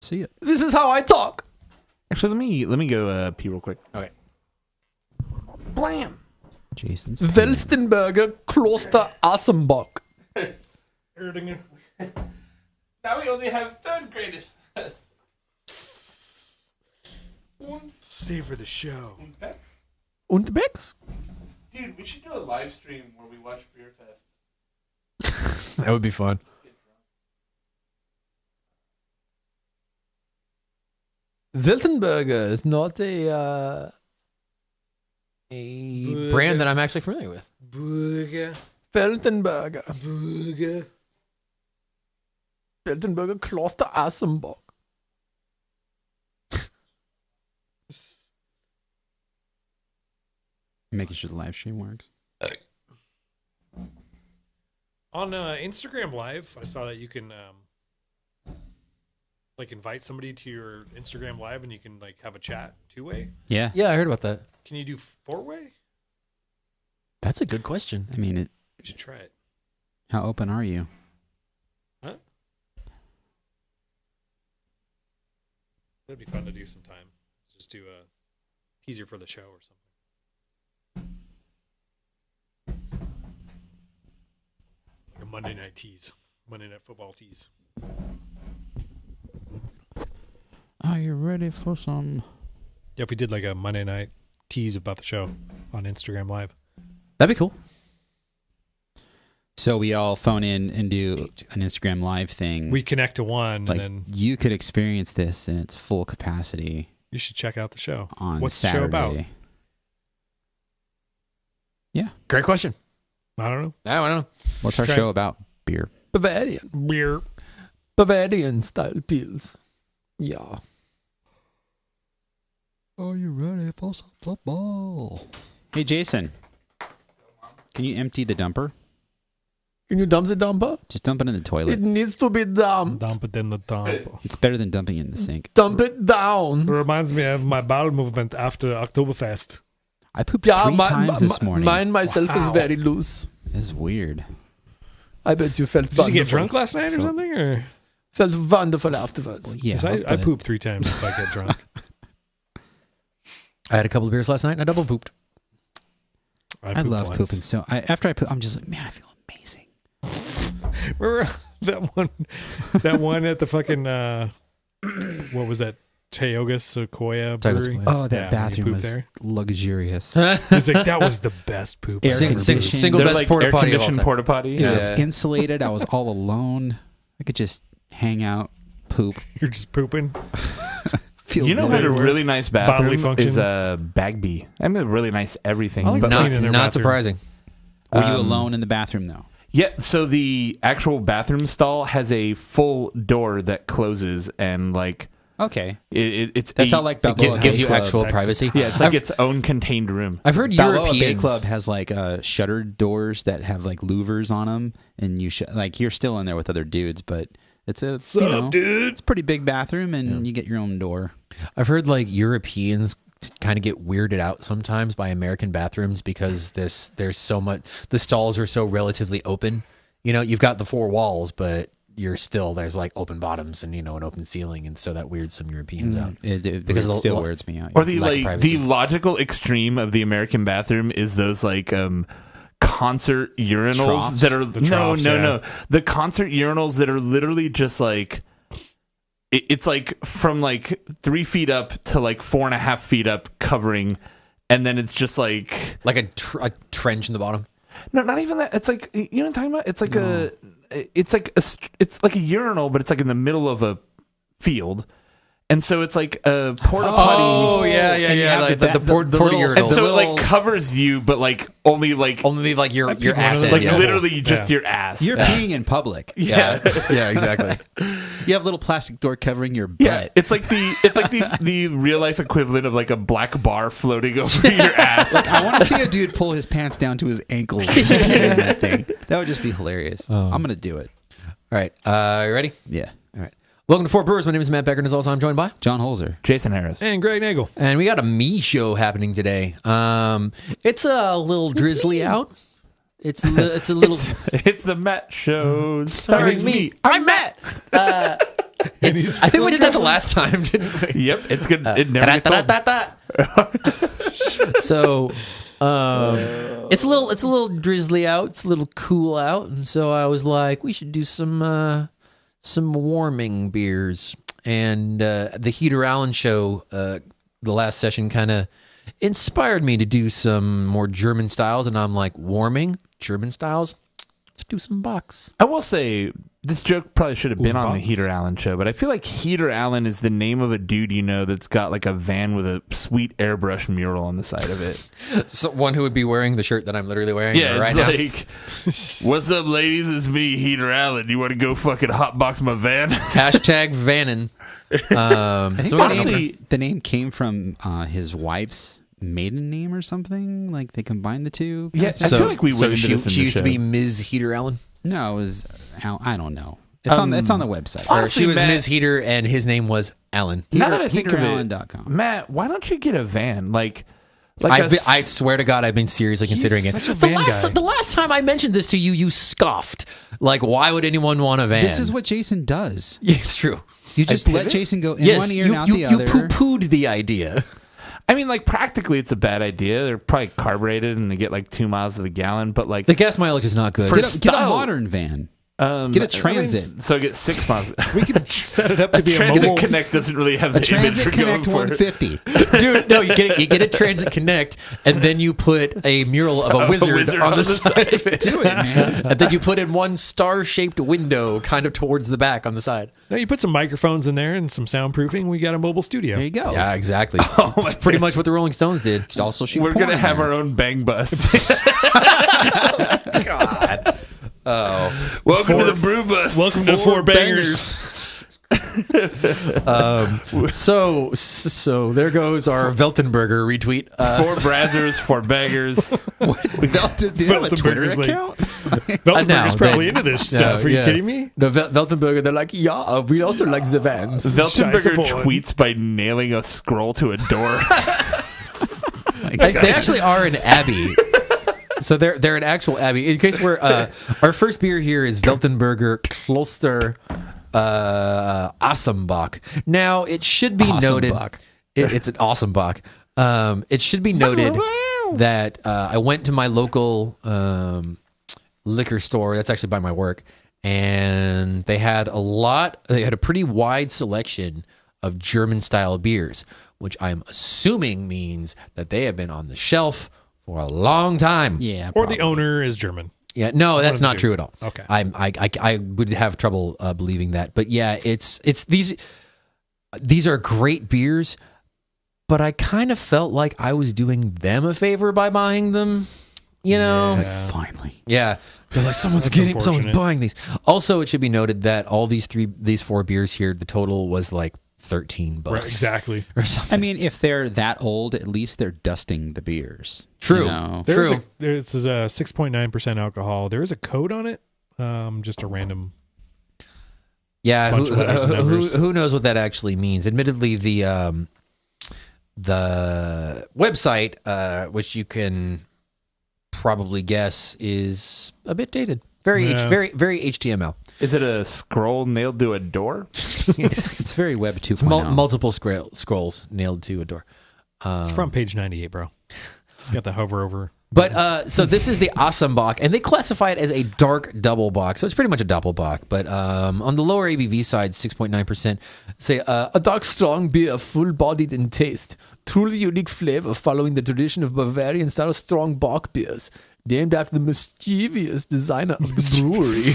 see it. This is how I talk. Actually, let me go pee real quick. Okay. Blam. Jason's Welstenberger Kloster Assenbock. Now we only have third graders. Savor the show. Und Becks? Dude, we should do a live stream where we watch Beer Fest. That would be fun. Weltenberger is not a brand that I'm actually familiar with. Booga. Weltenberger. Booga. Weltenberger Kloster Assenbock. Making sure the live stream works. On Instagram Live, I saw that you can like invite somebody to your Instagram Live and you can like have a chat 2-way. Yeah. Yeah, I heard about that. Can you do 4-way? That's a good question. I mean, You should try it. how open are you? Huh? That'd be fun to do sometime. Just do a teaser for the show or something. Like a Monday night tease. Monday night football tease. Are you ready for some? Yeah, if we did like a Monday night tease about the show on Instagram Live. That'd be cool. So we all phone in and do an Instagram live thing. We connect to one like, and then you could experience this in its full capacity you should check out the show. on What's Saturday. the show about? Yeah. Great question. I don't know. I don't know. What's our Try- show about? Beer. Bavarian. Beer. Bavarian style pills. Yeah. Are you ready for some football? Hey, Jason. Can you empty the dumper? Can you dump the dumper? Just dump it in the toilet. It needs to be dumped. Dump it in the dump. It's better than dumping it in the sink. Dump it down. It reminds me of my bowel movement after Oktoberfest. I pooped Yeah, 3 times this morning. mine myself is Wow. very loose. It's weird. I bet you felt Did wonderful. you get drunk last night or something? Or Felt wonderful afterwards. Well, yeah, 'Cause I but- poop 3 times if I get drunk. I had a couple of beers last night and I double pooped. I pooped love once. pooping. So after I poop, I'm just like, man, I feel amazing. Remember that one at the fucking what was that? Tioga Sequoia Brewery. Sequoia. Oh, that Yeah, when you bathroom pooped was there. luxurious. It's like that was the best poop. Air I've ever conditioning. pooped. Single They're best like porta potty of all air-conditioned time. porta potty. It was Yeah. insulated. I was all alone. I could just hang out, poop. You're just pooping. Feel You know good. what a really nice Bodily bathroom function. is? Bagby. I mean, really nice everything. I like but cleaning their Not bathroom. surprising. Were you alone in the bathroom though? yeah, so the actual bathroom stall has a full door that closes, and like Okay, it's that's a- how like It Balboa gives Bay you Club. actual Sex. privacy. yeah, it's like its own contained room. I've heard Balboa Bay Europeans. Club has like shuttered doors that have like louvers on them, and you like you're still in there with other dudes, but it's a dude? it's a pretty big bathroom, and you get your own door. I've heard like Europeans kind of get weirded out sometimes by American bathrooms because there's so much. The stalls are so relatively open. You know, you've got the 4 walls, but there's like open bottoms and an open ceiling, and so that weirds some Europeans out. It Because because of the still lo- weirds me out. Or the Lack of like privacy. the logical extreme of the American bathroom is those like concert urinals Troughs? that are The troughs, no the concert urinals that are literally just like it's like from like 3 feet up to like 4.5 feet up covering, and then it's just like Like a trench in the bottom. no, not even that. It's like, you know what I'm talking about? It's like it's like a urinal, but it's like in the middle of a field. And so it's like a porta potty. Oh yeah, And you have like the the little- porta And urinal. so it little- like covers you, but like only like Only like your people ass know end. like Yeah. literally just Yeah. your ass. You're peeing in public. yeah. Yeah, exactly. You have a little plastic door covering your Yeah, butt. it's like the real life equivalent of like a black bar floating over your ass. I want to see a dude pull his pants down to his ankles in that thing. That would just be hilarious. I'm gonna do it. All right, you ready? Yeah. All right. Welcome to Fort Brewers. My name is Matt Becker, and as always, I'm joined by. John Holzer. Jason Harris. And Greg Nagel. And we got a me show happening today. It's a little drizzly out. It's a little. It's the Matt Show starring me. I'm Matt. I think we did that the last time, didn't we? Yep, it's good. It never gets old. So it's a little drizzly out. It's a little cool out, and so I was like, we should do some warming beers. And the Heater Allen show, the last session, kind of inspired me to do some more German styles. And I'm like, warming German styles. Let's do some Box. I will say this joke probably should have been on the Box. Heater Allen show, but I feel like Heater Allen is the name of a dude that's got like a van with a sweet airbrush mural on the side of it. So one who would be wearing the shirt that I'm literally wearing right now. Like, what's up, ladies? It's me, Heater Allen. You want to go fucking hotbox my van? Hashtag Vannon. I think So honestly, the name came from his wife's maiden name or something. Like they combined the two. Yeah, I feel like we went into she this in she the used to show. be Ms. Heater Allen. No, it was I don't know. It's on the website. Or Honestly, she was Matt- Ms. Heater and his name was Allen. Now that I think of it, HeaterAllen.com. Matt, why don't you get a van? I I swear to God, I've been seriously considering it. such a van guy. The last time I mentioned this to you, you scoffed. Like, why would anyone want a van? This is what Jason does. Yeah, it's true. You just let pivot? Jason go in Yes, one ear you, and out you, the you other. poo-pooed the idea. I mean, like practically, it's a bad idea. They're probably carbureted and they get like 2 miles to the gallon. But like, The gas mileage is not good. For- Get a style. modern van. Get a Transit. So I get 6 miles. We could set it up to be a Transit mobile. Connect doesn't really have the A Transit image we're going Connect for. 150. Dude, no, you get a Transit Connect, and then you put a mural of a wizard on the side of it. Do it, man. And then you put in one star-shaped window kind of towards the back on the side. No, you put some microphones in there and some soundproofing. We got a mobile studio. There you go. Yeah, exactly. It's pretty much what the Rolling Stones did. Also, shoot We're porn gonna in have there. our own bang bus. God. Oh. Welcome to the brew bus. Welcome to Four Bangers. So there goes our Veltenberger retweet. 4 brazzers, 4 bangers. Do they have a Twitter Veltenberger's like- account? Veltenberger's probably into this stuff. Are you yeah. kidding me? No, Veltenberger, they're like, yeah, we also like the vans. Veltenberger Scheisse tweets by nailing a scroll to a door. They actually are an abbey. So they're an actual abbey. In case we're our first beer here is Veltenberger Kloster Asambach. Now it should be noted it's an awesome Bach. It should be noted that I went to my local liquor store that's actually by my work, and they had a pretty wide selection of German style beers, which I'm assuming means that they have been on the shelf for a long time. Yeah. Or probably. the owner is German. Yeah, no, that's of the not two. true at all. Okay. I would have trouble believing that, but yeah, it's these are great beers, but I kind of felt like I was doing them a favor by buying them. You know, Yeah. Finally. yeah. They're like someone's unfortunate. buying these. Also, it should be noted that all these 4 beers here, the total was like $13 Right, exactly. or something. I mean, if they're that old, at least they're dusting the beers. True. You know? True. This is a 6.9% alcohol. There is a code on it. Just a random. Yeah, bunch of letters and numbers. who knows what that actually means? Admittedly, the website, which you can probably guess, is a bit dated. Very Yeah. very HTML. Is it a scroll nailed to a door? It's very Web 2.0. It's multiple scrolls nailed to a door. It's front page 98, bro. It's got the hover over. But so this is the Asambach, and they classify it as a dark double bock. So it's pretty much a double bock. But on the lower ABV side, 6.9%, say a dark, strong beer, full-bodied in taste, truly unique flavor, following the tradition of Bavarian style strong bock beers, named after the mischievous designer of the brewery.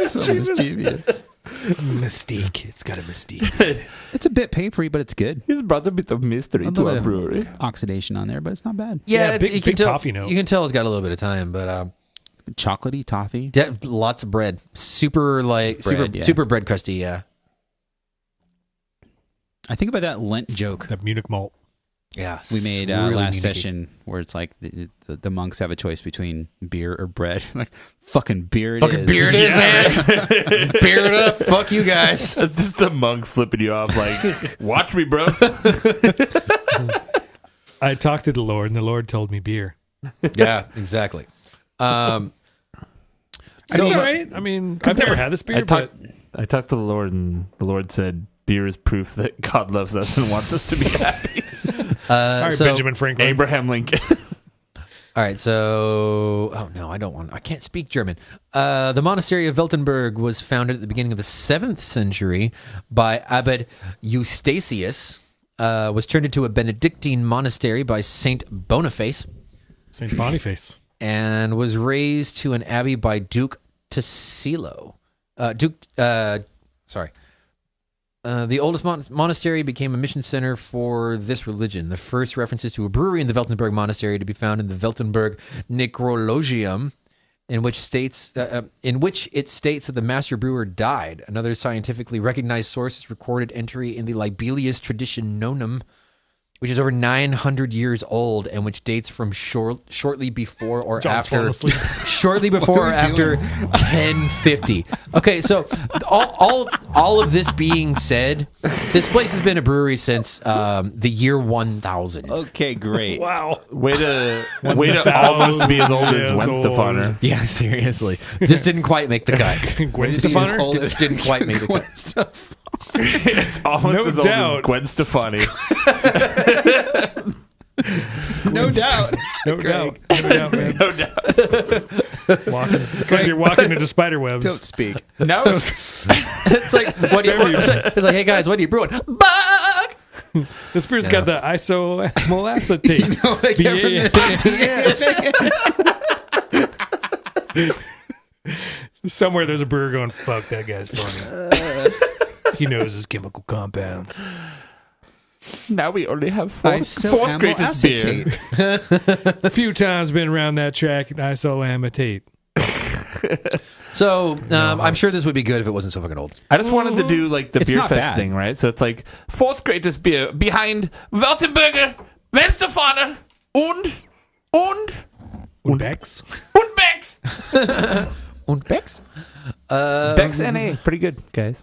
So mischievous. Mystique. It's got a mystique. It's a bit papery, but it's good. He's brought a bit of mystery A to little our bit of brewery. oxidation on there, but it's not bad. Yeah, Yeah, it's, big- you can big tell. toffee note. You can tell it's got a little bit of time, but Chocolatey toffee. lots of bread, super yeah. super bread crusty. Yeah, I think about that Lent joke That Munich malt. yeah. we made really last Munich-y. session where it's like the monks have a choice between beer or bread. Like, fucking beer it Fucking is. beer it is, man. Beer it up. Fuck you guys. That's just the monk flipping you off like, watch me, bro. I talked to the Lord, and the Lord told me beer. Yeah, exactly. It's all right. I mean, I've never had this beer, I talked- but I talked to the Lord, and the Lord said, "Beer is proof that God loves us and wants us to be happy." All right, so, Benjamin Franklin. Abraham Lincoln. All right, so I can't speak German. The monastery of Weltenberg was founded at the beginning of the 7th century by Abbot Eustachius. Was turned into a Benedictine monastery by Saint Boniface, St. Boniface. and was raised to an abbey by Duke Tassilo. The oldest monastery became a mission center for this religion. The first references to a brewery in the Weltenberg Monastery to be found in the Weltenberg Necrologium, in which it states that the master brewer died. Another scientifically recognized source is recorded entry in the Libelius Traditiononum, which is over 900 years old and which dates from shortly before or John's falling after asleep. shortly before or after 1050. Okay, so all of this being said, this place has been a brewery since the year 1000. Okay, great. Wow. Way to almost be as old as Years Gwen old. Stefani. Yeah, seriously. Just didn't quite make the cut. Gwen Stefani? Just didn't quite make the cut. It's almost No as doubt. old as Gwen Stefani. No doubt. No doubt. No doubt, man. No doubt. It's like you're walking into spider webs. Don't speak. No. It's like, it's like, hey guys, what are you brewing? Bug! This beer's got the isomalacetate. Somewhere there's a brewer going, fuck, that guy's funny. He knows his chemical compounds. Now we only have fourth greatest beer. A few times been around that track at isomalacetate. So, I'm sure this would be good if it wasn't so fucking old. I just wanted to do like the It's beer not fest bad. thing, right? So it's like fourth greatest beer behind Weltenberger, Gwen Stefani, und Bex. Bex. Und Bex? Bex NA, pretty good, guys.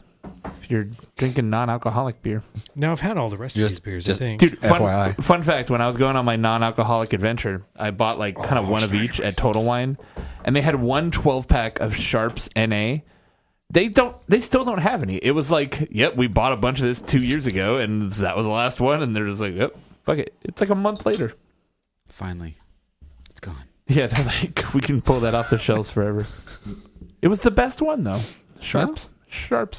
If you're drinking non-alcoholic beer. Now I've had all the rest of these beers, I think. Dude, FYI. fun fact, when I was going on my non-alcoholic adventure, I bought like kind of one of each at Total Wine, and they had one 12-pack of Sharps NA. They still don't have any. It was like, yep, we bought a bunch of this 2 years ago, and that was the last one, and they're just like, yep, fuck it. It's like a month later. Finally, it's gone. Yeah, they're like, we can pull that off the shelves forever. It was the best one, though. Sharps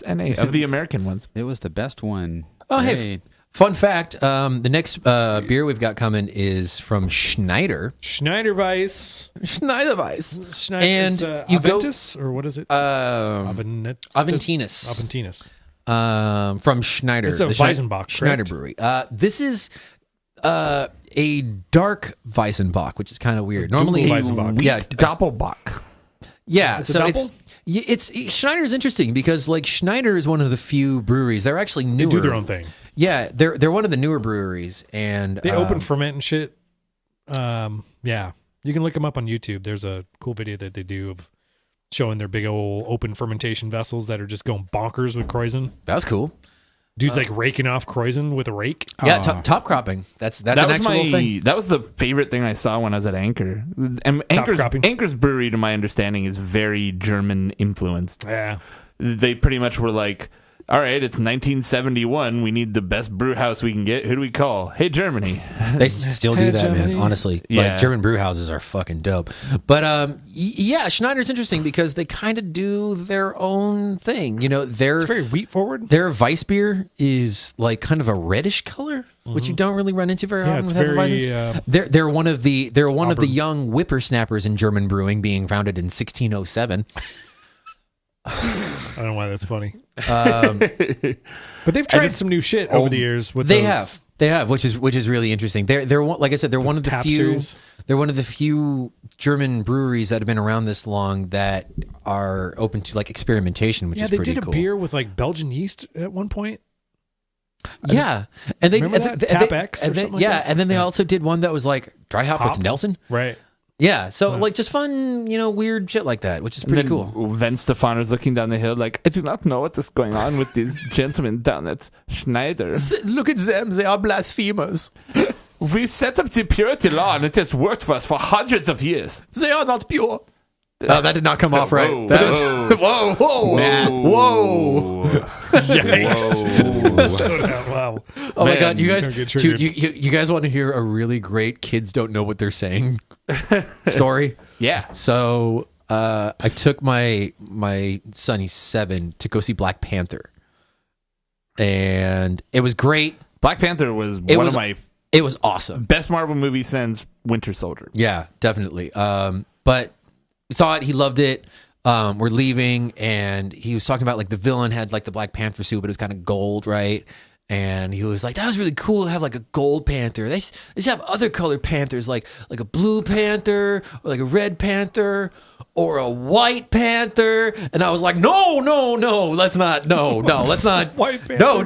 NA, of the American ones. It was the best one. Oh, hey, Hey. fun fact. The next beer we've got coming is from Schneider. Schneiderweiss. Schneiderweiss. Schneider, And it's, you go- Aventus, or what is it? Aventinus. Aventinus. From Schneider. It's a the Weizenbock, Schneider correct? Brewery. This is a dark Weizenbock, which is kind of weird. Normally, Weizenbock. yeah, Doppelbock. yeah. It's a So double? it's Schneider is interesting because like Schneider is one of the few breweries. They're actually newer. They do their own thing. Yeah, they're one of the newer breweries, and They open ferment and shit. Yeah, you can look them up on YouTube. There's a cool video that they do of showing their big old open fermentation vessels that are just going bonkers with Kreuzen. That's cool. Dude's like raking off Kreuzen with a rake. Yeah, top cropping. That's That an was actual thing. That was the favorite thing I saw when I was at Anchor. And cropping. Anchor's brewery, to my understanding, is very German influenced. Yeah. They pretty much were like, all right, it's 1971. We need the best brew house we can get. Who do we call? Hey, Germany. They still do Hey, that, man. Germany. Honestly, Yeah. like German brew houses are fucking dope. But yeah, Schneider's interesting because they kind of do their own thing. You know, It's very wheat forward. their Weiss beer is like kind of a reddish color, which you don't really run into very Yeah, often it's with very, Hefeweizens. They're one of the Auburn. young whippersnappers in German brewing, being founded in 1607. I don't know why that's funny. Um, But they've tried some new shit over the years. With They those have, which is really interesting. They're one- like I said, they're one of the tap few. series. They're one of the few German breweries that have been around this long that are open to like experimentation, which Yeah, is they pretty did a cool. beer with like Belgian yeast at one point. Yeah, and they Remember and that? they- Tap they- X or and they- something like yeah, that? and then they Yeah. also did one that was like dry hop Hopped? with Nelson. Right. Yeah, so like just fun, weird shit like that, which is pretty cool. Ven Stefano's looking down the hill like, I do not know what is going on with these gentlemen down at Schneider. Look at them; they are blasphemers. We set up the purity law and it has worked for us for hundreds of years. They are not pure. Oh, that did not come off right. Whoa, That whoa. whoa, whoa, Matt. whoa. Whoa. Slow down. Wow. Oh my Man, God, you guys, don't get dude, triggered. you guys want to hear a really great kids don't know what they're saying story? Yeah. So I took my son, he's 7, to go see Black Panther, and it was great. Black Panther was It one was- of my It was awesome. best Marvel movies since Winter Soldier. Yeah, definitely. But we saw it. He loved it. We're leaving, and he was talking about like the villain had like the Black Panther suit, but it was kind of gold, right? And he was like, "That was really cool to have like a gold panther. They just have other colored panthers, like a blue panther, or like a red panther, or a white panther." And I was like, "No, let's not. No, let's not. White No,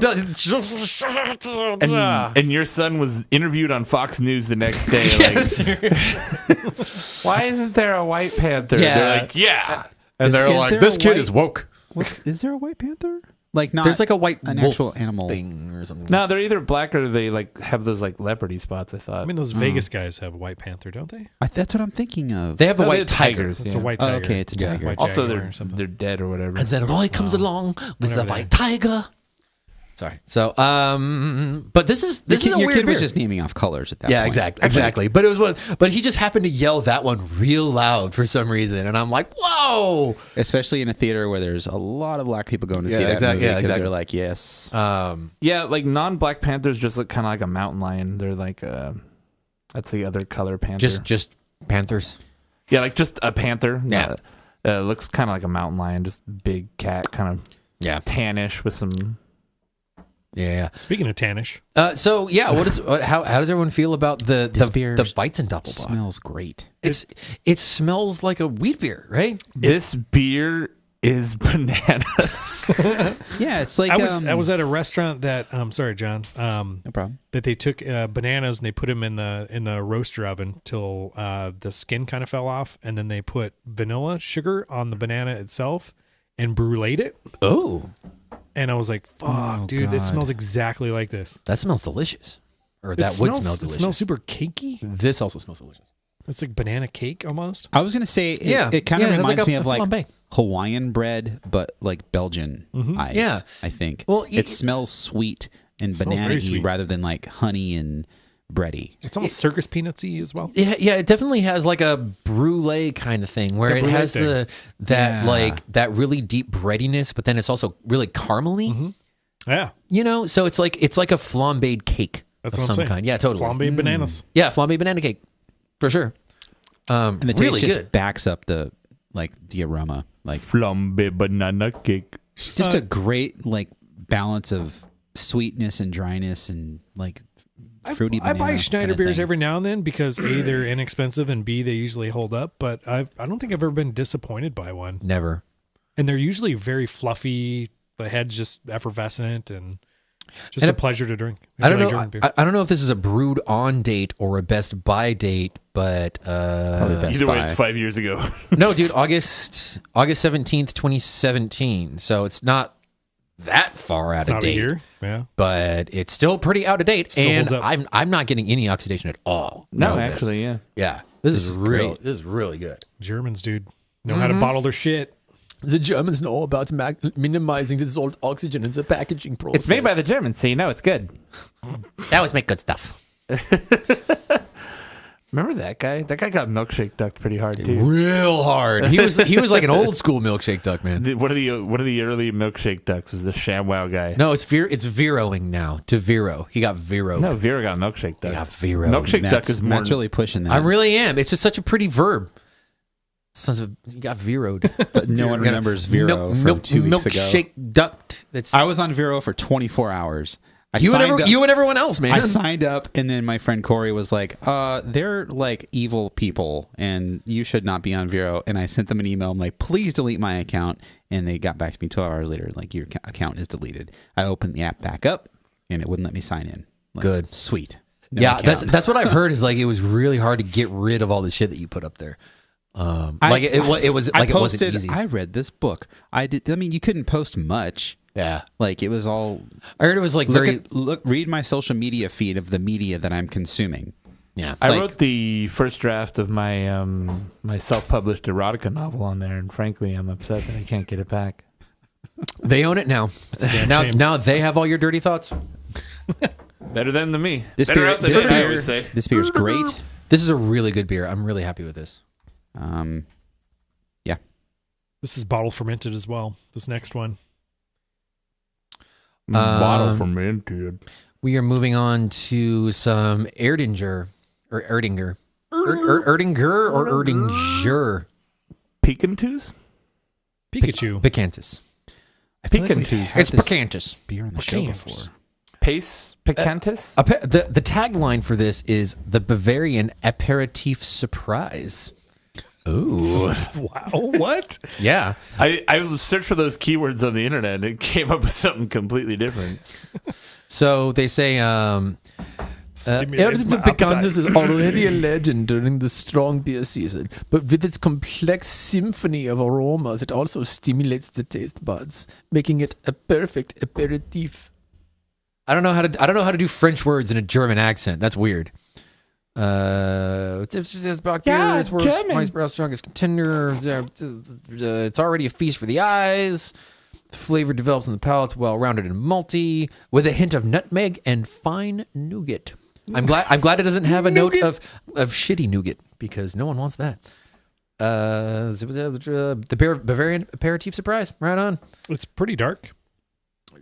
And your son was interviewed on Fox News the next day. Like, why isn't there a White Panther? Yeah. They're like, yeah. and they're Is like, there "This a kid white- is woke." Is there a white panther? Like not. There's like a white an wolf actual animal. thing or something. No, they're either black or they like have those like leopardy spots. I thought. I mean, those Vegas guys have a white panther, don't they? That's what I'm thinking of. They have a No, white they're tiger. tigers. It's yeah. a white Oh, tiger. okay, it's a Yeah. tiger. White Also, jaguar they're or something. they're dead or whatever. And then Roy comes along with the Whatever white tiger. Sorry. So, but this is a your weird kid was beer. just naming off colors at that Yeah, point. exactly. But it was one. But he just happened to yell that one real loud for some reason, and I'm like, "Whoa!" Especially in a theater where there's a lot of black people going to see Yeah, that exact- movie yeah, because exactly. they're like, yes. Yeah, like non-black panthers just look kind of like a mountain lion. They're like that's the other color panther. Just panthers. yeah, like just a panther. Yeah. Looks kind of like a mountain lion, just big cat, kind of Yeah, tannish with some. yeah. Speaking of tannish, So yeah, how does everyone feel about the This beer Weizen Doppelbock? smells great. It smells like a wheat beer, right? This beer is bananas. Yeah, it's like I was at a restaurant that sorry, John. no problem. That they took bananas and they put them in the roaster oven till the skin kind of fell off, and then they put vanilla sugar on the banana itself and bruleed it. Oh, And I was like, "Fuck, Oh, dude, it God. smells exactly like this." that smells delicious. Or It that would smells- smell It delicious. smells super cakey. This also smells delicious. It's like banana cake almost. I was gonna say it, Yeah. it kind of Yeah, it has reminds like a me of like flambe. Hawaiian bread, but like Belgian iced. Yeah. I think. Well, it smells sweet and smells very banana-y sweet. rather than like honey and bready. It's almost circus peanutsy as well. It definitely has like a brulee kind of thing where The it brulee has thing. that really deep breadiness, but then it's also really caramely. Yeah, You know, so it's like a flambéed cake that's of what I'm some saying. kind. Yeah, totally. Flambéed bananas. Yeah, flambéed banana cake for sure. And the taste really just good. backs up the aroma. Like Flambe banana cake. just a great like balance of sweetness and dryness and like fruity I banana buy Schneider kinda beers thing. every now and then because A, they're inexpensive, and B, they usually hold up. But I don't think I've ever been disappointed by one. Never. And they're usually very fluffy. The head's just effervescent and just And a pleasure to drink. I don't like know. drinking beer. I don't know if this is a brewed on date or a best buy date, but Probably Best Either way, Buy. it's 5 years ago. no, dude, August 17th, 2017. So it's not that far out It's of not a date, year. Yeah. but it's still pretty out of date. Still And holds up. I'm not getting any oxidation at all. no, with this. actually, yeah. Yeah, this is is real. great. This is really good. Germans, dude, know how to bottle their shit. The Germans know about minimizing the salt oxygen in the packaging process. It's made by the Germans, so you know it's good. They always make good stuff. Remember that guy? That guy got milkshake ducked pretty hard too. Real hard. He was like an old school milkshake duck, man. One of the early milkshake ducks was the ShamWow guy. No, it's Veroing now to Vero. He got Vero. No, Vera got milkshake duck. He got Vero. Milkshake duck Matt's, is more. Matt's really pushing that. I really am. It's just such a pretty verb. Sons of you got Veroed. but no one remembers Vero from 2 weeks ago. Milkshake ducked. That's I was on Vero for 24 hours. you and everyone else, man. I signed up, and then my friend Corey was like, they're like evil people, and you should not be on Vero. And I sent them an email. I'm like, please delete my account. And they got back to me 12 hours later, like, your account is deleted. I opened the app back up, and it wouldn't let me sign in. Like, Good. Sweet. No yeah, account. that's what I've heard is like it was really hard to get rid of all the shit that you put up there. It was I like it wasn't posted, easy. I read this book. I mean, you couldn't post much. Yeah, Like, it was all I heard it was like look very. read my social media feed of the media that I'm consuming. Yeah. I like- wrote the first draft of my my self-published erotica novel on there, and frankly, I'm upset that I can't get it back. They own it now. Now they have all your dirty thoughts. Better than me. This Better beer, out than this in, I always say. beer's great. This is a really good beer. I'm really happy with this. Yeah. This is bottle fermented as well. This next one. Bottle fermented. We are moving on to some Erdinger or Erdinger. Erdinger or Erdinger. Pecantus? Pikachu. Picantus. I feel like we've Picantus. had It's this Picantus. beer on the show Picantus. before. Pace Picantus? The tagline for this is the Bavarian aperitif surprise. Ooh. Wow. What? Yeah. I searched for those keywords on the internet and it came up with something completely different. So they say Stimulates my Picantus is already a legend during the strong beer season, but with its complex symphony of aromas, it also stimulates the taste buds, making it a perfect aperitif. I don't know how to do French words in a German accent. That's weird. German. Strongest contender. It's already a feast for the eyes. The flavor develops in the palate, well-rounded and malty, with a hint of nutmeg and fine nougat. I'm glad it doesn't have a note of shitty nougat because no one wants that. The Bavarian aperitif surprise, right on. It's pretty dark.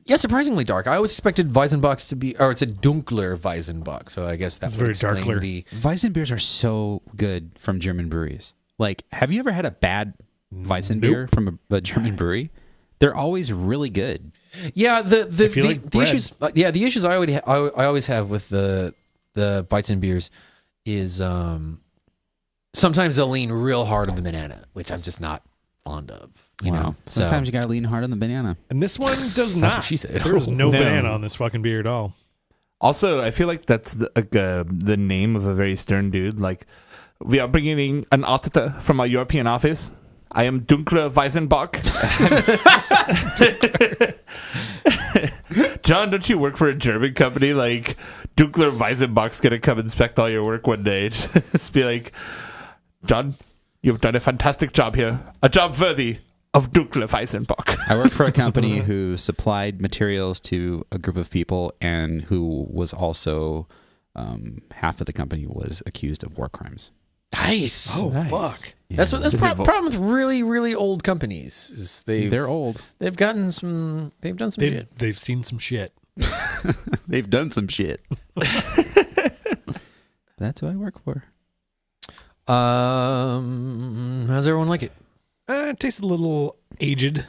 Yeah, surprisingly dark. I always expected Weizenbachs to be, or it's a dunkler Weizenbach, so I guess that's It's very explain darkler. the. Weizen beers are so good from German breweries. Like, have you ever had a bad Weizen beer from a German brewery? They're always really good. Yeah, the like the bread. issues. The issues I always have with the Weizen beers is sometimes they'll lean real hard on the banana, which I'm just not fond of. You know, Sometimes you gotta lean hard on the banana. And this one does That's not. what she said. There's no No. banana on this fucking beer at all. Also, I feel like that's the name of a very stern dude. Like, we are bringing an auditor from our European office. I am Dunkler Weizenbach. John, don't you work for a German company? Like, Dunkler Weizenbach's going to come inspect all your work one day. Just be like, John, you've done a fantastic job here. A job worthy of Dunkler Weizenbach. I worked for a company who supplied materials to a group of people and who was also half of the company was accused of war crimes. Nice. Oh, Nice. fuck. That's what. That's Is the it problem with really, really old companies. Is They're old. they've gotten some. They've done some shit. They've seen some shit. They've done some shit. That's who I work for. How's everyone like it? It tastes a little aged.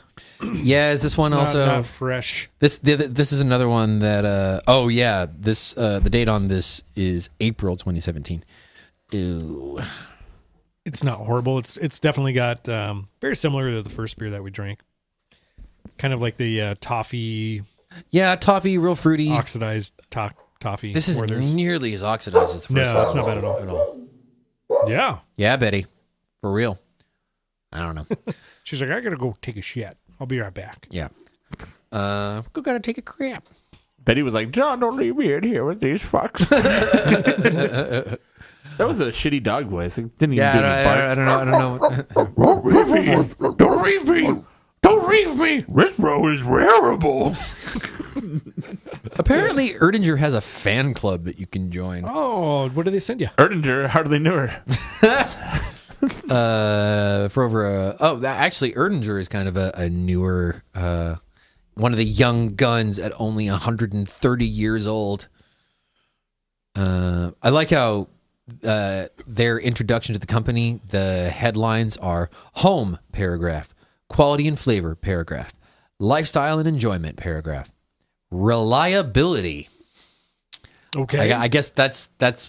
Yeah, is this one It's also not fresh. this is another one that oh yeah, this the date on this is April 2017. Ew. It's not horrible. It's definitely got very similar to the first beer that we drank. Kind of like the toffee, Yeah, toffee, real fruity. oxidized toffee. This is where there's- nearly as oxidized as the No, first one. it's not bad at all. Yeah. Yeah, Betty. For real. I don't know. She's like, I gotta go take a shit. I'll be right back. Yeah. Go gotta take a crap. Betty was like, John, don't leave me in here with these fucks. That was a shitty dog voice. It didn't even do any barks. I don't know. Don't leave me. Don't leave me. Don't leave me. This bro is wearable. Apparently, Erdinger has a fan club that you can join. Oh, what did they send you? Erdinger hardly knew her. For over actually, Erdinger is kind of a newer, one of the young guns at only 130 years old. I like how their introduction to the company, the headlines are home paragraph, quality and flavor paragraph, lifestyle and enjoyment paragraph, reliability. Okay. I guess that's Have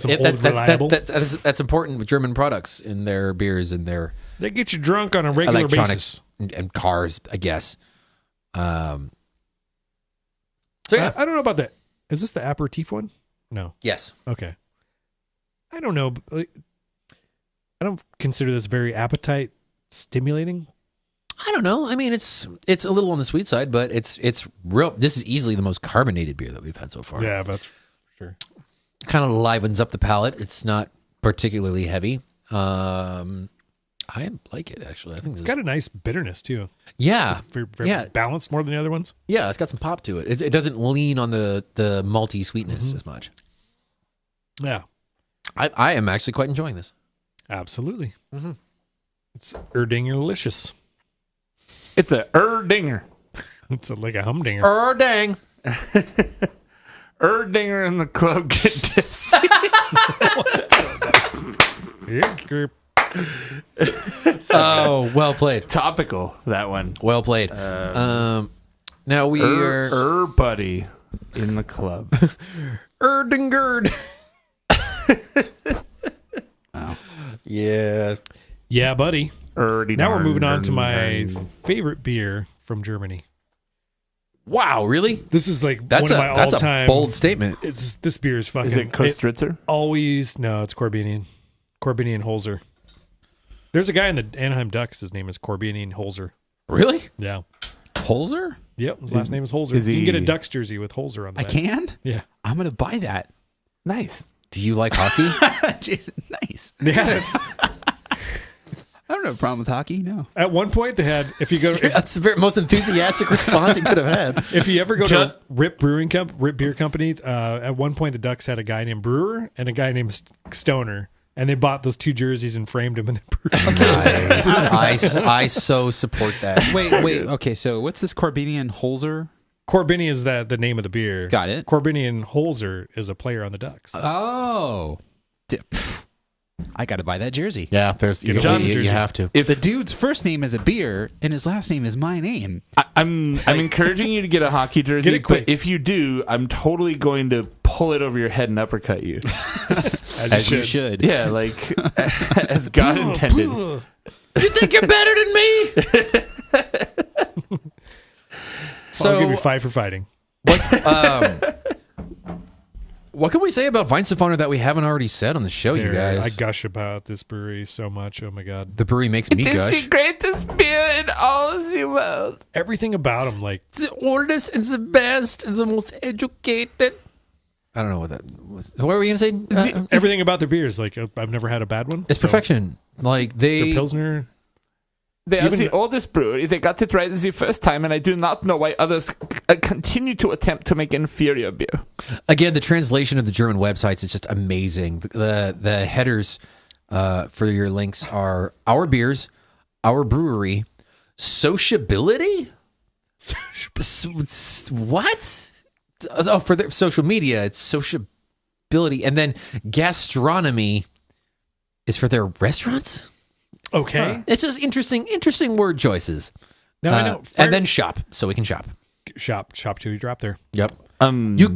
some old reliable. that's important with German products in their beers and their They get you drunk on a regular basis. electronics and cars, I guess. So yeah, I don't know about that. Is this the aperitif one? No. yes. Okay. I don't know. I don't consider this very appetite stimulating. I don't know. I mean, it's a little on the sweet side, but it's real. This is easily the most carbonated beer that we've had so far. Yeah, that's for sure. Kind of livens up the palate. It's not particularly heavy. I like it actually. I think It's got a nice bitterness too. yeah, Very balanced more than the other ones. yeah. It's got some pop to it. It doesn't lean on the malty sweetness as much. Yeah, I am actually quite enjoying this. absolutely. It's Erdingerlicious. It's a dinger. It's like a humdinger. Dang. Dinger in the club get dizzy. Oh, well played. Topical, that one. Well played. Now we are buddy in the club. Erdingerd. Wow. Yeah. Yeah, buddy. Erdy Now we're darn, moving on to darn, my darn. favorite beer from Germany. Wow, really? This is like That's one of my that's all-time. a bold statement. This beer is fucking. Is it Kostritzer? Always no, it's Corbinian. Corbinian Holzer. There's a guy in the Anaheim Ducks. His name is Corbinian Holzer. Really? Yeah. Holzer? Yep. His last name is Holzer. is You can get a he- Ducks jersey with Holzer on the I back. can? Yeah. I'm going to buy that. Nice. Do you like hockey? Jason, nice. Yeah. I don't have a problem with hockey, no. At one point, they had if you go That's the very most enthusiastic response you could have had. if you ever go John- to Rip Beer Company, at one point the Ducks had a guy named Brewer and a guy named Stoner, and they bought those two jerseys and framed them in the brewery. Nice. I so support that. Wait. Okay, so what's this Corbinian Holzer? Corbinian is the name of the beer. Got it. Corbinian Holzer is a player on the Ducks. Oh. I got to buy that jersey. Yeah, there's you, John you jersey. have to. If The dude's first name is a beer, and his last name is my name. I'm encouraging you to get a hocky jersey, Get it quick. but if you do, I'm totally going to pull it over your head and uppercut you. As you should. Yeah, like as God intended. You think you're better than me? I'll give you 5 for fighting. What can we say about Weihenstephaner that we haven't already said on the show, you I guys? gush about this brewery so much. Oh my god, The brewery makes me gush. greatest beer in all the world. everything about them. Like It's the oldest and the best and the most educated. I don't know what that was. What were we going to say? everything about their beers. Like I've never had a bad one. It's So, perfection. Like Their they. Pilsner. They are Even- the oldest brewery. They got it right the first time, and I do not know why others continue to attempt to make inferior beer. Again, the translation of the German websites is just amazing. The headers for your links are our beers, our brewery, sociability. What? Oh, for their social media, it's sociability, and then gastronomy is for their restaurants. Okay. It's just interesting word choices. Now I know. And then shop, so we can shop. shop till you drop there. Yep. You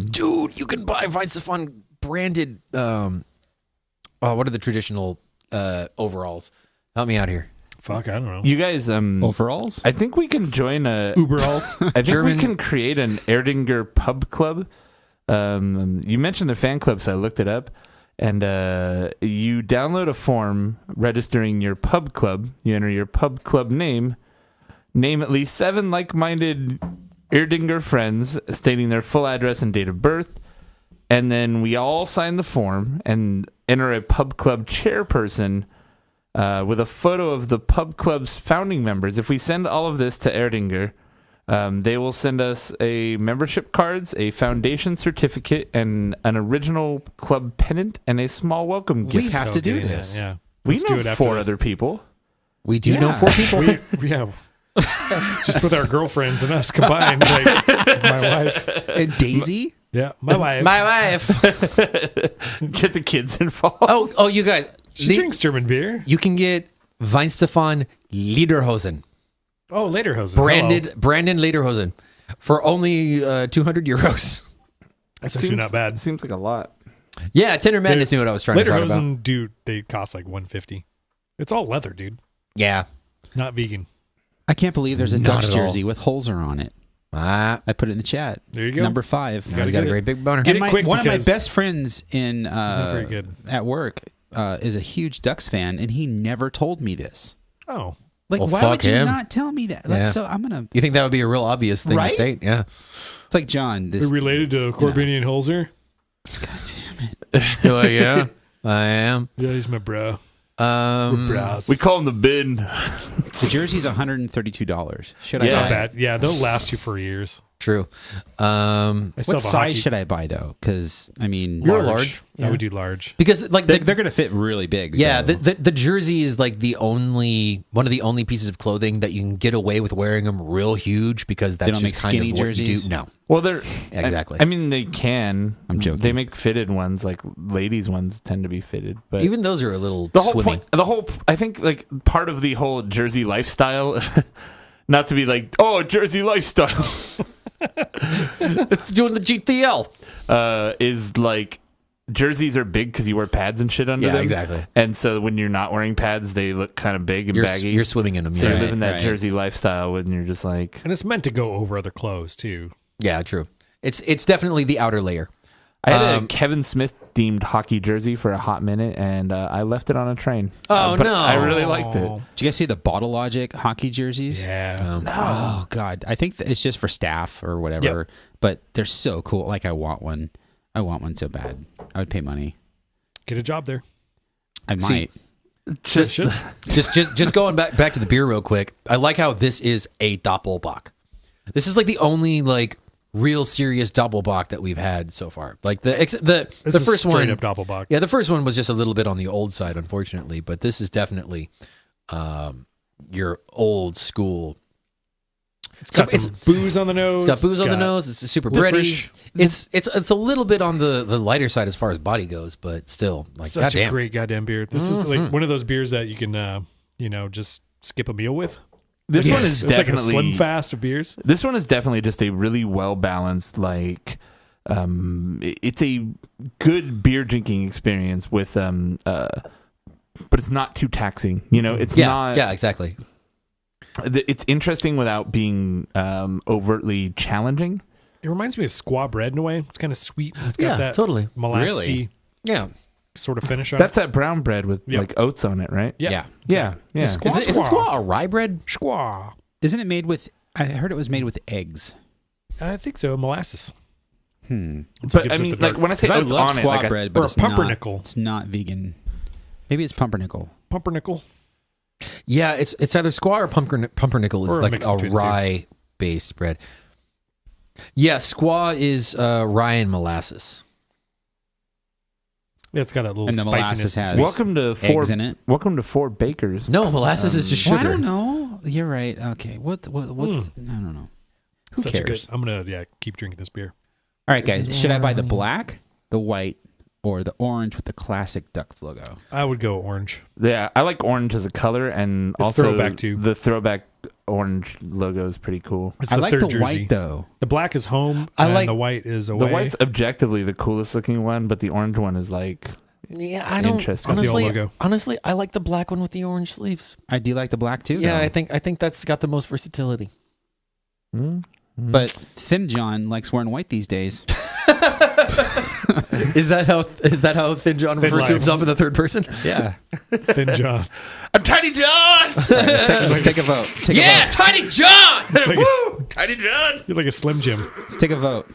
can buy Weihenstephaner branded. What are the traditional overalls? Help me out here. Fuck, I don't know. You guys, Overalls? I think we can join a. Uberalls. I think German- we can create an Erdinger pub club. You mentioned the fan club, so I looked it up. And you download a form registering your pub club. You enter your pub club name at least 7 like-minded Erdinger friends, stating their full address and date of birth. And then we all sign the form and enter a pub club chairperson with a photo of the pub club's founding members. If we send all of this to Erdinger, they will send us a membership cards, a foundation certificate, and an original club pennant, and a small welcome We gift. have to do getting this. that, yeah. We Let's do know it after 4 this. other people. We do Yeah. know 4 people. Yeah. Just with our girlfriends and us combined. Like my wife. And Daisy? Yeah. My wife. My wife. Get the kids involved. Oh, you guys. she drinks German beer. You can get Weihenstephaner Lederhosen. Oh, Lederhosen. Brandon Lederhosen for only 200 euros. That's actually not bad. Seems like a lot. Yeah, Tender Madness knew what I was trying to talk about. Lederhosen, dude, they cost like $150. It's all leather, dude. Yeah. Not vegan. I can't believe there's a Not Ducks at all. jersey with Holzer on it. Ah, I put it in the chat. There you go. Number 5. he's gotta got a get great it. big boner. Get And it quick one of my because- best friends in not very good. at work is a huge Ducks fan, and he never told me this. Oh. Like, Well, why fuck would you him. not tell me that? Like, Yeah. so I'm gonna. You think that would be a real obvious thing Right? to state? Yeah. It's like John. We're This related to Corbinian Holzer. God damn it. You're like, yeah, I am. Yeah, he's my bro. We call him the bin. The jersey's $132. Should Yeah. I Not buy? bad. Yeah, they'll last you for years. True. I still What have a size hockey- should I buy though? Because I mean, You're large. I Yeah. would do large. Because like they're going to fit really big. yeah, though. the jersey is like one of the only pieces of clothing that you can get away with wearing them real huge because that's don't just make kind skinny of what jerseys? you do. No, Well, they're Exactly. I mean, they can. I'm joking. They make fitted ones, like ladies' ones tend to be fitted, but even those are a little the whole swimming. point, I think, like part of the whole Jersey lifestyle, not to be like, oh, Jersey lifestyle, Doing the GTL. is like jerseys are big because you wear pads and shit under Yeah, them. exactly. And so when you're not wearing pads, they look kind of big and You're baggy. you're swimming in them. so Yeah, you're living that right. Jersey lifestyle when you're just like, And it's meant to go over other clothes too. yeah, true. It's definitely the outer layer. I had a Kevin Smith themed hockey jersey for a hot minute, and I left it on a train. Oh, But no. I really liked it. Oh, Do you guys see the Bottle Logic hockey jerseys? yeah. Oh God, I think it's just for staff or whatever. But they're so cool. Like I want one. I want one so bad. I would pay money. Get a job there. I See, might. Just Should. just going back to the beer real quick. I like how this is a Doppelbock. This is like the only like real serious Doppelbock that we've had so far. Like the This is first straight one, up Doppelbock. yeah, the first one was just a little bit on the old side, unfortunately. But this is definitely your old school. It's got some booze on the nose. It's got booze on the nose. It's super bready. licorice. It's a little bit on the lighter side as far as body goes, but still, like, Such goddamn. a great goddamn beer. This is like one of those beers that you can, just skip a meal with. this It's one like- is it's like a definitely slim fast of beers. This one is definitely just a really well balanced, like, it's a good beer drinking experience with, but it's not too taxing. You know, it's not. Yeah, exactly. It's interesting without being overtly challenging. It reminds me of squaw bread in a way. It's kind of sweet. It's got Yeah, that totally. molassy Really? Yeah. sort of finish on That's that brown bread with Yeah. like oats on it, right? it. Yeah. Yeah. Yeah, yeah. squaw- Isn't squaw a rye bread? Squaw. Isn't it made with? I heard it was made with eggs. I think so. Molasses. That's what But gives I it mean, the like dark- when I say 'Cause I oats love on it, squaw like bread, but or a it's not. pumpernickel. It's not vegan. Maybe it's pumpernickel. Pumpernickel. Yeah, it's either squaw or pumpernickel is Or a like mix a between the two. rye based bread. Yeah, squaw is rye and molasses. Yeah, it's got that little And the molasses spiciness. has welcome to four. eggs in it. Welcome to Four Bakers. No, molasses is just Well, sugar. I don't know. You're right. Okay. What's? I don't know. Who Such cares? a good. I'm gonna keep drinking this beer. All right, guys. Should I buy the black, the white, or the orange with the classic Ducks logo? I would go orange. Yeah, I like orange as a color, and It's also throwback too. the throwback orange logo is pretty cool. It's I the like third the jersey. white though. The black is home. I and like- the white is The away. white's objectively the coolest looking one, but the orange one is like Yeah, I don't. Interesting. Got the old Honestly, logo. honestly, I like the black one with the orange sleeves. I do like the black too. Yeah, though. I think that's got the most versatility. But Thin John likes wearing white these days. Is that how Thin John refers to Lion. himself in the third person? Yeah. Thin John. I'm Tiny John. Let's take a vote. Take a vote. Tiny John. It's like Woo, Tiny John. you're like a Slim Jim. Let's take a vote.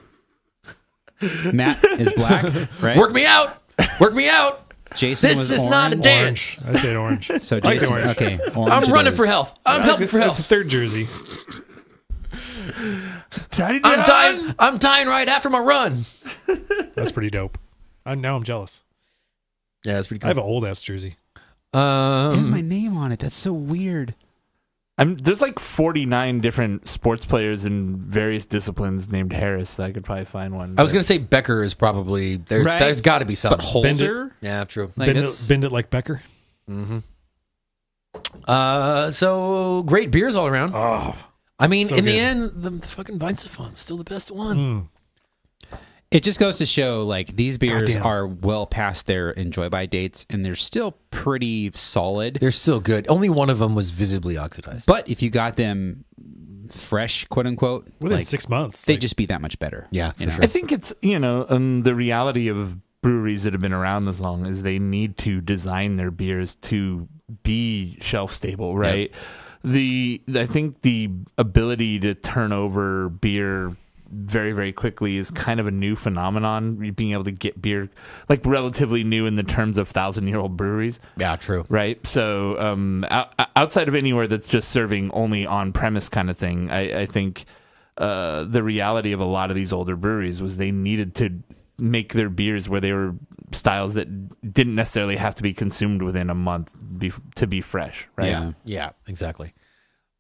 Matt is black, right? Work me out. Work me out. Jason This was is orange. not a dance. Orange. I said orange. So I like the Jason, orange. okay. Orange I'm it running is. for health. I'm helping for It's a health. third jersey. Tiny John. I'm dying. I'm dying right after my run. That's pretty dope. Now I'm jealous. Yeah, that's pretty I have an old ass jersey. It has my name on it. That's so weird. There's like 49 different sports players in various disciplines named Harris. So I could probably find one. I was gonna say Becker is probably there's Right. there's got to be something. But Holzer? Yeah, true. Like, that's- Bend it like Becker. So great beers all around. Oh, I mean, so in the good. end, the fucking Weizenfon is still the best one. It just goes to show, like, these beers Goddamn. are well past their enjoy by dates, and they're still pretty solid. They're still good. Only one of them was visibly oxidized. But if you got them fresh, quote unquote, within like, 6 months. they just be that much better. Yeah, for you know? sure. I think it's, the reality of breweries that have been around this long is they need to design their beers to be shelf stable, right? I think the ability to turn over beer very, very quickly is kind of a new phenomenon. Being able to get beer, like relatively new in the terms of 1,000-year-old breweries. Yeah, true. Right. So outside of anywhere that's just serving only on-premise kind of thing, I think the reality of a lot of these older breweries was they needed to make their beers where they were styles that didn't necessarily have to be consumed within a month to be fresh. Right. Yeah. Yeah, exactly.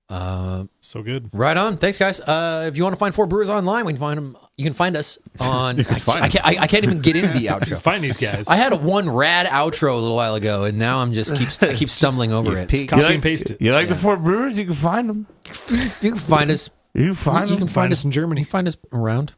So good. Right on. Thanks, guys. If you want to find Four Brewers online, we can find them. You can find us on. I can't even get into the outro. Find these guys. I had one rad outro a little while ago, and now I'm just I keep stumbling over it. Copy and paste it. You like the Four Brewers? You can find them. You can find us. You find You them. can find us in Germany. You can find us around.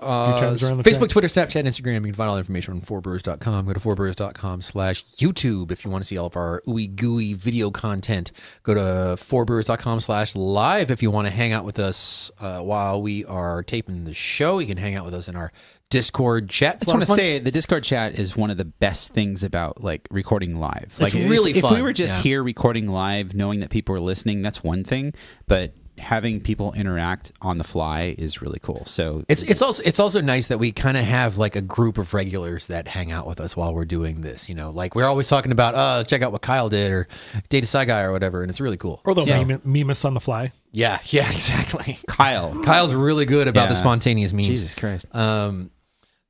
times around the Facebook, track. Twitter, Snapchat, Instagram. You can find all the information on fourbrewers.com. Go to fourbrewers.com/YouTube if you want to see all of our ooey gooey video content. Go to fourbrewers.com/live if you want to hang out with us while we are taping the show. You can hang out with us in our Discord chat. I just want to say the Discord chat is one of the best things about like recording live. Like really if fun. we were just Yeah. here recording live, knowing that people are listening, that's one thing. But having people interact on the fly is really cool. So It's also nice that we kind of have like a group of regulars that hang out with us while we're doing this. You know, like we're always talking about, check out what Kyle did or Data Sci Guy or whatever, and it's really cool. Or they'll So- meme us on the fly. Yeah, exactly. Kyle's really good about the Yeah. spontaneous memes. Jesus Christ.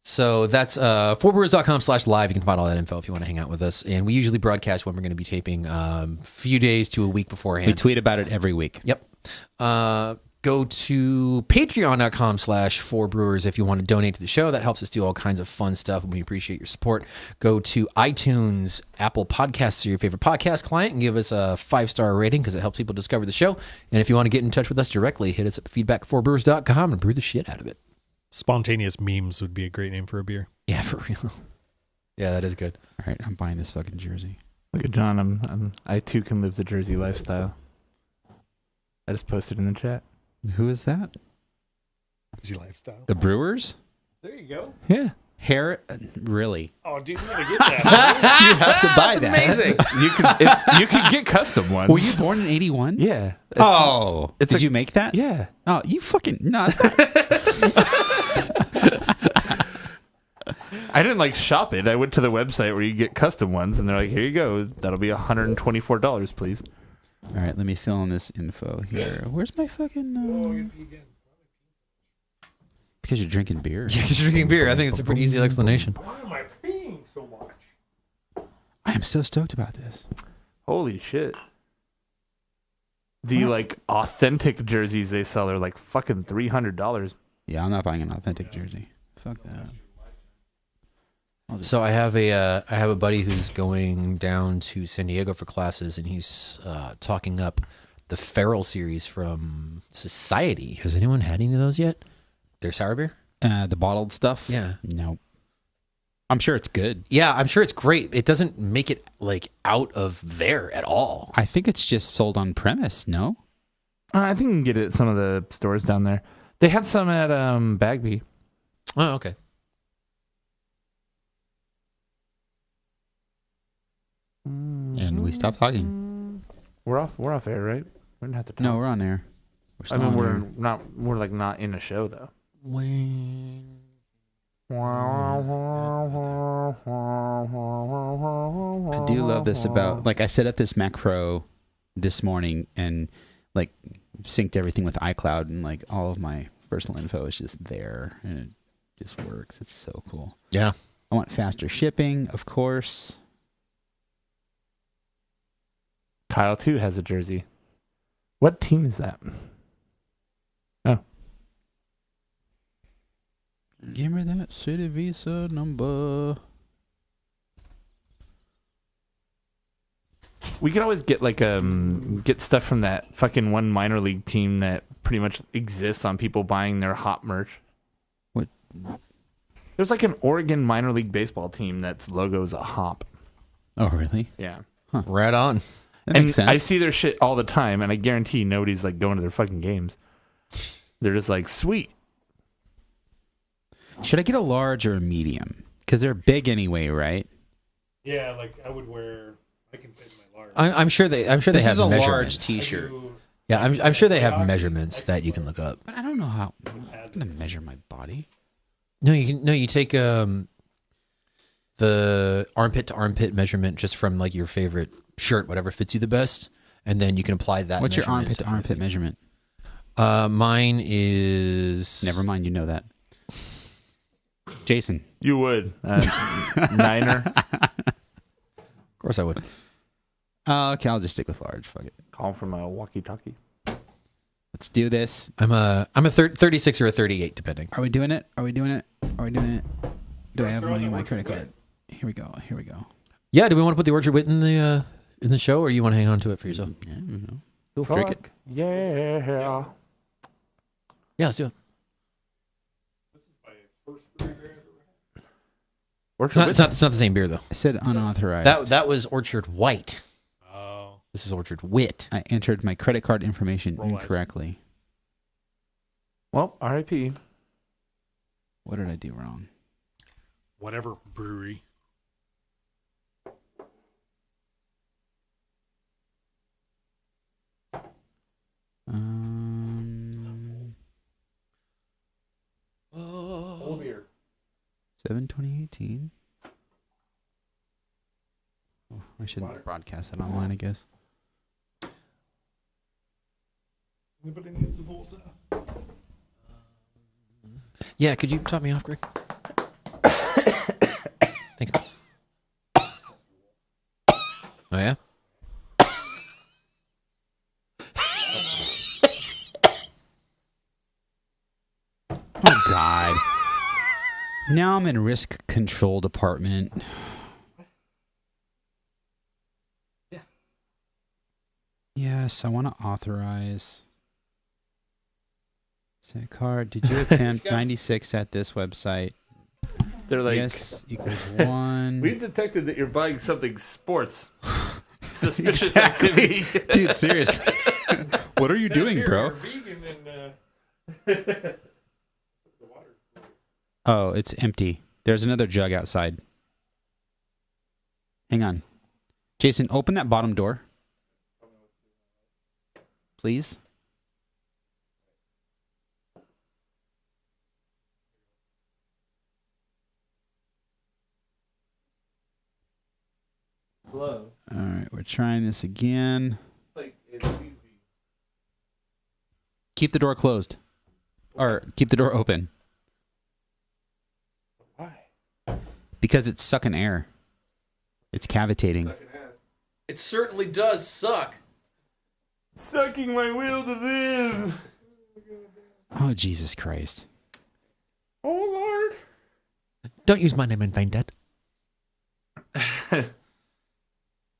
So that's fourbrewers.com/live. You can find all that info if you want to hang out with us. And we usually broadcast when we're going to be taping a few days to a week beforehand. We tweet about it every week. Yep. Go to patreon.com/fourbrewers if you want to donate to the show. That helps us do all kinds of fun stuff, and we appreciate your support. Go to iTunes, Apple Podcasts, or your favorite podcast client, and give us a 5-star rating because it helps people discover the show. And if you want to get in touch with us directly, hit us at feedback@fourbrewers.com and brew the shit out of it. Spontaneous memes would be a great name for a beer. Yeah, for real. Yeah, that is good. All right, I'm buying this fucking jersey. Look at John. I too can live the Jersey lifestyle. I just posted in the chat. Who is that? Easy lifestyle. The Brewers? There you go. Yeah. Hair? Really? Oh, dude, you gotta get that. You have to buy that. Amazing. You can get custom ones. Were you born in 81? Yeah. Did you make that? Yeah. Oh, you fucking... No, it's not. I didn't like shop it. I went to the website where you get custom ones, and they're like, "Here you go. That'll be $124, please." All right, let me fill in this info here. Where's my fucking... Because you're drinking beer. Just drinking beer. I think it's a pretty easy explanation. Why am I peeing so much? I am so stoked about this. Holy shit! The like authentic jerseys they sell are like fucking $300. Yeah, I'm not buying an authentic jersey. Fuck that. So I have a buddy who's going down to San Diego for classes, and he's talking up the Feral series from Society. Has anyone had any of those yet? Their sour beer? The bottled stuff? Yeah. No. I'm sure it's good. Yeah, I'm sure it's great. It doesn't make it like out of there at all. I think it's just sold on premise, no? I think you can get it at some of the stores down there. They had some at Bagby. Oh, okay. And we stopped talking. We're off air, right? We didn't have to talk. No, we're on air. We're I still mean, on air. we're like not in a show though. I do love this about, like, I set up this macro this morning and, like, synced everything with iCloud, and, like, all of my personal info is just there, and it just works. It's so cool. Yeah. I want faster shipping, of course. Kyle too has a jersey. What team is that? Oh, Give me that City Visa number. we could always get like get stuff from that fucking one minor league team that pretty much exists on people buying their hop merch. What? There's like an Oregon minor league baseball team that's logo is a hop. Oh, really? Yeah. Right on. That And makes sense. I see their shit all the time, and I guarantee nobody's like going to their fucking games. They're just like, sweet. Should I get a large or a medium? Because they're big anyway, right? Yeah, like I would wear. I can fit in my large. I'm sure they This have is a large measurements. T-shirt. Yeah, I'm sure they have measurements that you can look up. But I don't know how. I'm not gonna measure my body. No, you can. No, you take the armpit to armpit measurement just from like your favorite shirt, whatever fits you the best, and then you can apply that. What's your measurement armpit to armpit measurement? Mine is. Never mind. You know that. Jason. You would. Niner. Of course, I would. Okay, I'll just stick with large. Fuck it. Call from a walkie-talkie. Let's do this. I'm a 36 or a 38, depending. Are we doing it? Are we doing it? Are we doing it? Do I have money in my credit card? Here we go. Here we go. Yeah. Do we want to put the Orchard Wit in the show, or you want to hang on to it for yourself? Yeah, I don't know. Cool. Drink it. Yeah. Yeah, let's do it. It's not the same beer though. I said unauthorized. That was Orchard White. Oh. This is Orchard Wit. I entered my credit card information Roll eyes. incorrectly. Well, R.I.P. What did I do wrong? Whatever brewery. Oh. beer. 7/20/18. Oh, I shouldn't broadcast that online, I guess. Anybody needs the Volta? Yeah, could you top me off, Greg? Thanks. Oh yeah. Oh God! Now I'm in risk control department. Yeah. Yes, I want to authorize. Set card. Did you attempt 96 at this website? They're like, Yes equals 1. we've detected that you're buying something sports. Suspicious Exactly. activity. Dude, seriously. What are you doing, bro? Oh, it's empty. There's another jug outside. Hang on. Jason, open that bottom door. Please. Hello. All right, we're trying this again. Like, it's easy. Keep the door closed. Or keep the door open. Why? Because it's sucking air. It's cavitating. It certainly does suck. Sucking my will to live. Oh, Jesus Christ. Oh, Lord. Don't use my name in vain, Dad.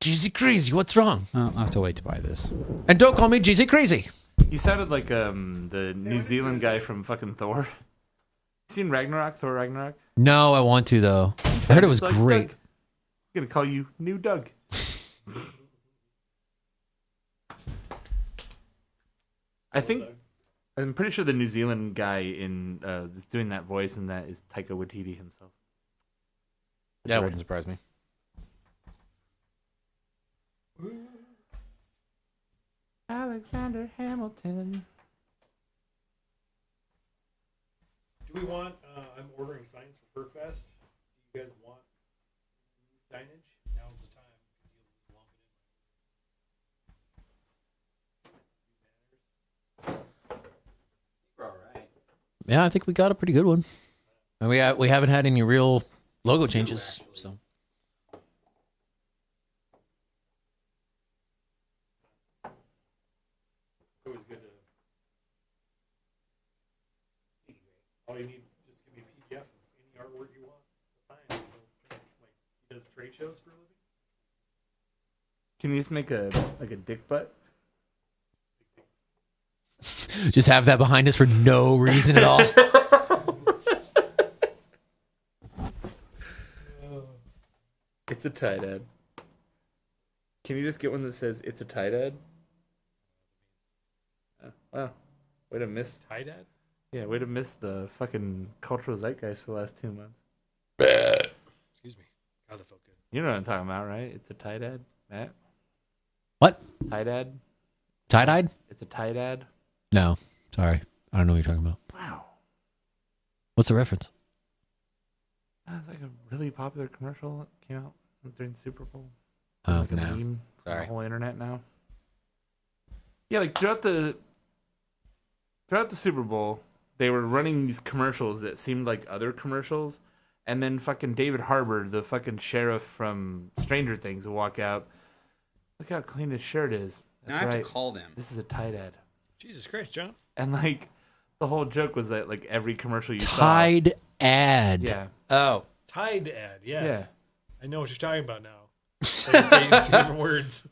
Jeezy Crazy, what's wrong? Oh, I'll have to wait to buy this. And don't call me Jeezy Crazy. You sounded like the New Zealand guy from fucking Thor. You seen Ragnarok? Thor Ragnarok? No, I want to though. I heard it was Like great. Doug. I'm gonna call you New Doug. I'm pretty sure the New Zealand guy in that's doing that voice and that is Taika Waititi himself. Yeah, it wouldn't surprise me. Alexander Hamilton. Do we want? I'm ordering signs for FurFest. Do you guys want signage? Now's the time because you'll lump it in. We're all right. Yeah, I think we got a pretty good one. And we haven't had any real logo changes, so. Always good to. All you need, just give me a PDF of any artwork you want. Sign. Like he does trade shows for a living. Can you just make a dick butt? Just have that behind us for no reason at all. It's a tie dad. Can you just get one that says it's a tie dad? Wow. Way to miss. Tie dad? Yeah, way to miss the fucking cultural zeitgeist for the last 2 months. Excuse me. God, that felt good. You know what I'm talking about, right? It's a tie dad, Matt. What? Tie dad. Tie-dyed? It's a Tide ad. No. Sorry. I don't know what you're talking about. Wow. What's the reference? That's like a really popular commercial that came out during the Super Bowl. Oh, Like a no. meme on Sorry. the whole internet now. Yeah, like throughout the Super Bowl, they were running these commercials that seemed like other commercials, and then fucking David Harbour, the fucking sheriff from Stranger Things, would walk out. Look how clean his shirt is. Now I That's have right. to call them. This is a Tide ad. Jesus Christ, John. And like the whole joke was that like every commercial you Tide ad. saw. Yeah. Oh, Tide ad, yes. Yeah. I know what you're talking about now. I just say two different words.